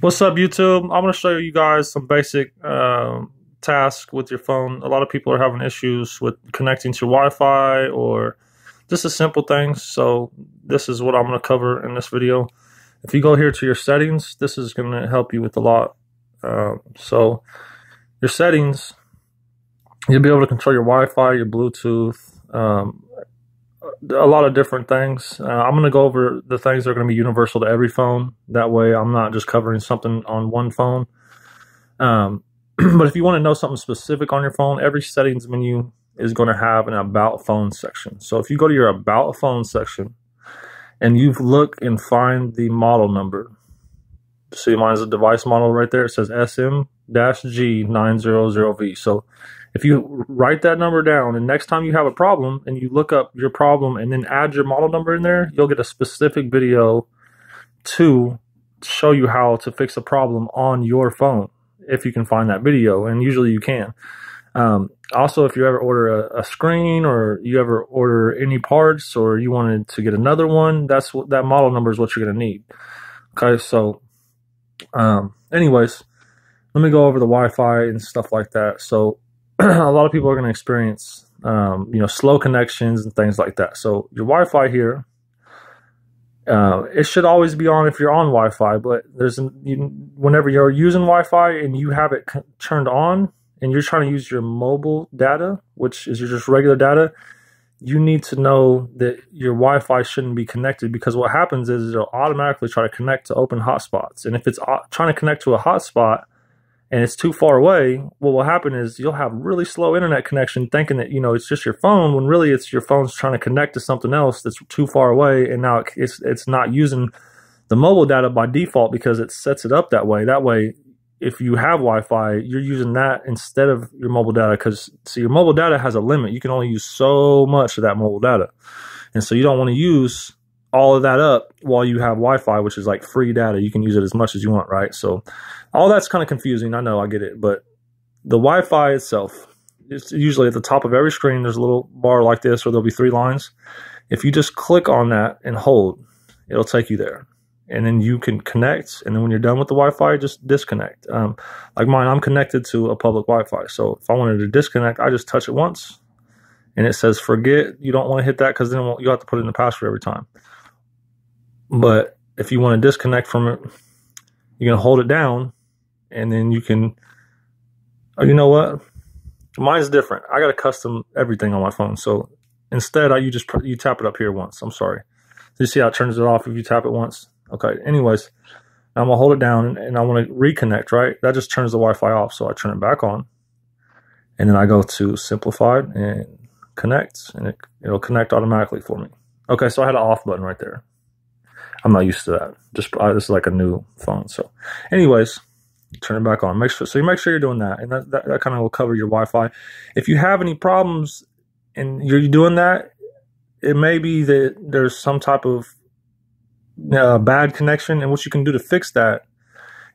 What's up, YouTube? I'm going to show you guys some basic tasks with your phone. A lot of people are having issues with connecting to Wi-Fi or just the simple things. So this is what I'm going to cover in this video. If you go here to your settings, this is going to help you with a lot. So your settings, you'll be able to control your Wi-Fi, your Bluetooth, a lot of different things. I'm going to go over the things that are going to be universal to every phone. That way I'm not just covering something on one phone. But if you want to know something specific on your phone, every settings menu is going to have an About Phone section. So if you go to your About Phone section and you look and find the model number, see mine's a device model right there. It says SM-G900V. So if you write that number down and next time you have a problem and you look up your problem and then add your model number in there, you'll get a specific video to show you how to fix a problem on your phone if you can find that video, and usually you can. Also, if you ever order a screen or you ever order any parts or you wanted to get another one, that's what that model number is what you're going to need. Okay, so anyways, let me go over the Wi-Fi and stuff like that. So a lot of people are going to experience, slow connections and things like that. So your Wi-Fi here, it should always be on if you're on Wi-Fi, but whenever you're using Wi-Fi and you have it turned on and you're trying to use your mobile data, which is your just regular data, you need to know that your Wi-Fi shouldn't be connected, because what happens is it'll automatically try to connect to open hotspots. And if it's trying to connect to a hotspot and it's too far away, what will happen is you'll have really slow internet connection thinking that, it's just your phone, when really it's your phone's trying to connect to something else that's too far away, and now it's not using the mobile data by default because it sets it up that way. That way, if you have Wi-Fi, you're using that instead of your mobile data, because, see, your mobile data has a limit. You can only use so much of that mobile data. And so you don't want to use all of that up while you have Wi-Fi, which is like free data. You can use it as much as you want, right? So all that's kind of confusing. I know, I get it. But the Wi-Fi itself, it's usually at the top of every screen, there's a little bar like this, or there'll be 3 lines. If you just click on that and hold, it'll take you there. And then you can connect. And then when you're done with the Wi-Fi, just disconnect. Like mine, I'm connected to a public Wi-Fi. So if I wanted to disconnect, I just touch it once. And it says, forget, you don't want to hit that, because then you have to put in the password every time. But if you want to disconnect from it, you're going to hold it down, and then you can, oh, you know what? Mine's different. I got a custom everything on my phone. So instead, you tap it up here once. I'm sorry. So you see how it turns it off if you tap it once? Okay. Anyways, I'm going to hold it down, and I want to reconnect, right? That just turns the Wi-Fi off. So I turn it back on, and then I go to Simplified and connect, and it'll connect automatically for me. Okay. So I had an off button right there. I'm not used to that. This is like a new phone. So anyways, turn it back on. Make sure you're doing that. And that kind of will cover your Wi-Fi. If you have any problems and you're doing that, it may be that there's some type of bad connection. And what you can do to fix that,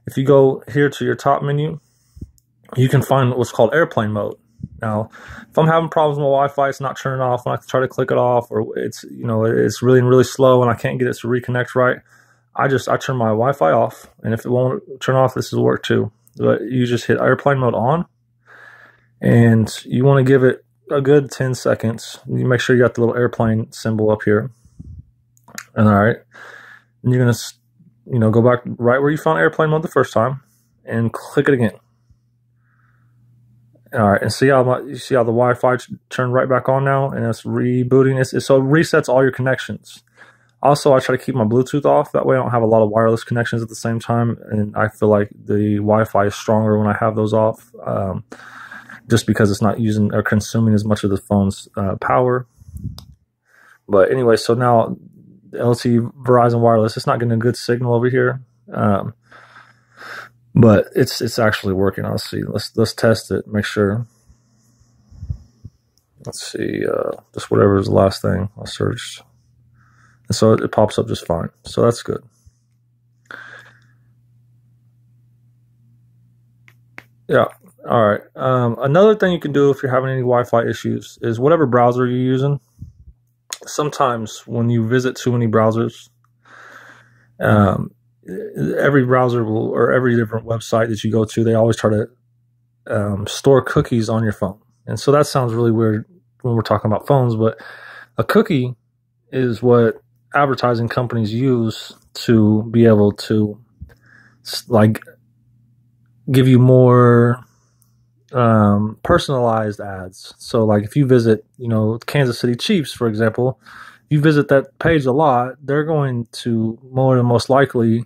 if you go here to your top menu, you can find what's called airplane mode. Now, if I'm having problems with my Wi-Fi, it's not turning off when I try to click it off, or it's really, really slow and I can't get it to reconnect right, I turn my Wi-Fi off. And if it won't turn off, this will work too. But you just hit airplane mode on, and you want to give it a good 10 seconds. You make sure you got the little airplane symbol up here. And all right, and you're gonna go back right where you found airplane mode the first time and click it again. All right, and you see how the Wi-Fi turned right back on now, and it's rebooting. So it resets all your connections. Also, I try to keep my Bluetooth off. That way I don't have a lot of wireless connections at the same time, and I feel like the Wi-Fi is stronger when I have those off, just because it's not using or consuming as much of the phone's power. But anyway, so now LTE Verizon Wireless, it's not getting a good signal over here. But it's actually working. Let's see. Let's test it. Make sure. Let's see. Just whatever is the last thing I searched, and so it pops up just fine. So that's good. Yeah. All right. Another thing you can do if you're having any Wi-Fi issues is whatever browser you're using. Sometimes when you visit too many browsers, every browser will, or every different website that you go to, they always try to store cookies on your phone. And so that sounds really weird when we're talking about phones, but a cookie is what advertising companies use to be able to like give you more personalized ads. So like if you visit, Kansas City Chiefs, for example, you visit that page a lot, they're going to more than most likely,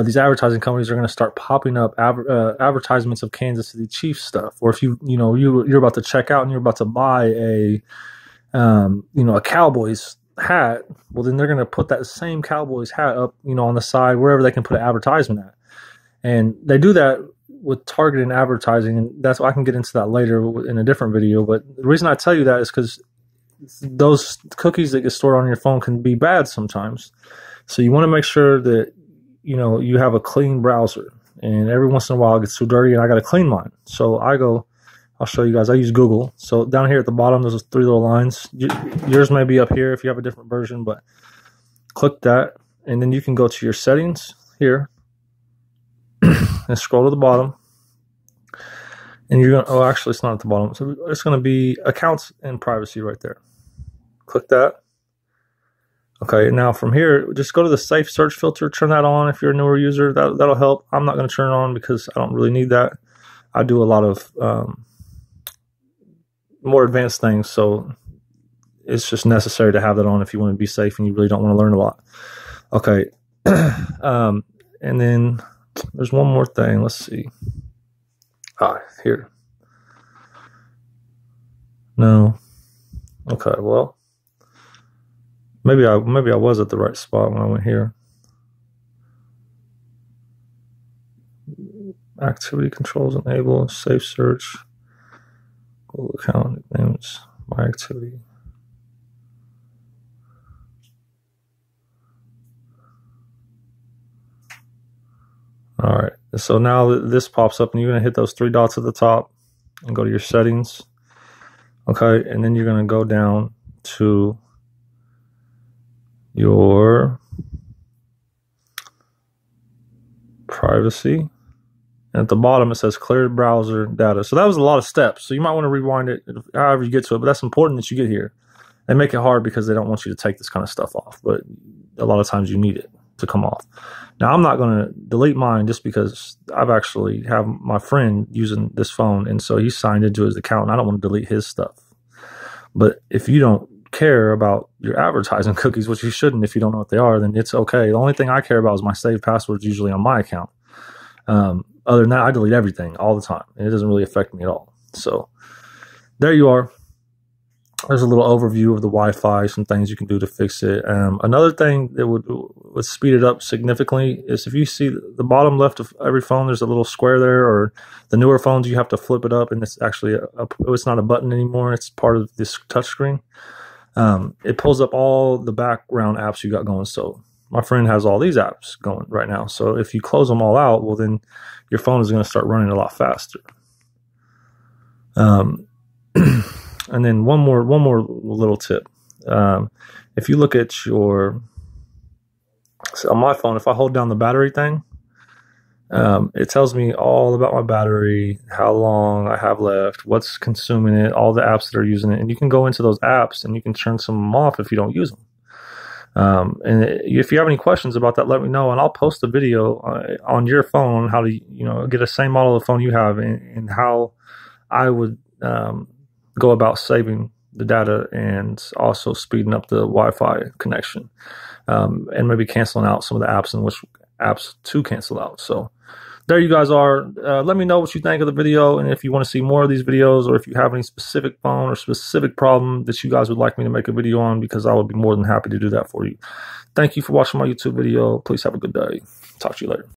these advertising companies are going to start popping up advertisements of Kansas City Chiefs stuff. Or if you're about to check out and you're about to buy a Cowboys hat, well then they're going to put that same Cowboys hat up, on the side wherever they can put an advertisement at. And they do that with targeted advertising, and that's why I can get into that later in a different video. But the reason I tell you that is because those cookies that get stored on your phone can be bad sometimes. So you want to make sure that you have a clean browser, and every once in a while it gets too dirty and I got to clean mine. So I'll show you guys. I use Google. So down here at the bottom there's 3 little lines. Yours may be up here if you have a different version, but click that and then you can go to your settings here and scroll to the bottom. And you're going to, oh, actually it's not at the bottom. So it's going to be accounts and privacy right there. Click that. Okay, now from here, just go to the safe search filter, turn that on if you're a newer user. That'll help. I'm not going to turn it on because I don't really need that. I do a lot of more advanced things, so it's just necessary to have that on if you want to be safe and you really don't want to learn a lot. Okay, and then there's one more thing. Let's see. Here. No. Okay, well, maybe I was at the right spot when I went here. Activity controls enable, safe search, Google account names, my activity. All right, so now this pops up and you're gonna hit those 3 dots at the top and go to your settings. Okay, and then you're gonna go down to your privacy. And at the bottom, it says clear browser data. So that was a lot of steps. So you might want to rewind it however you get to it. But that's important that you get here. They make it hard because they don't want you to take this kind of stuff off. But a lot of times you need it to come off. Now, I'm not going to delete mine just because I've actually have my friend using this phone. And so he's signed into his account. And I don't want to delete his stuff. But if you don't care about your advertising cookies, which you shouldn't if you don't know what they are, then it's okay. The only thing I care about is my saved passwords usually on my account. Other than that, I delete everything all the time, and it doesn't really affect me at all. So there you are. There's a little overview of the Wi-Fi, some things you can do to fix it. Another thing that would speed it up significantly is if you see the bottom left of every phone, there's a little square there, or the newer phones, you have to flip it up, and it's actually it's not a button anymore. It's part of this touchscreen. It pulls up all the background apps you got going. So my friend has all these apps going right now. So if you close them all out, well, then your phone is going to start running a lot faster. And then one more little tip. If you look at on my phone, if I hold down the battery thing, it tells me all about my battery, how long I have left, what's consuming it, all the apps that are using it. And you can go into those apps and you can turn some of them off if you don't use them. And if you have any questions about that, let me know, and I'll post a video on your phone how to get the same model of phone you have, and how I would go about saving the data and also speeding up the Wi-Fi connection, and maybe canceling out some of the apps and which apps to cancel out. So there you guys are. Let me know what you think of the video, and if you want to see more of these videos, or if you have any specific phone or specific problem that you guys would like me to make a video on, because I would be more than happy to do that for you. Thank you for watching my YouTube video. Please have a good day. Talk to you later.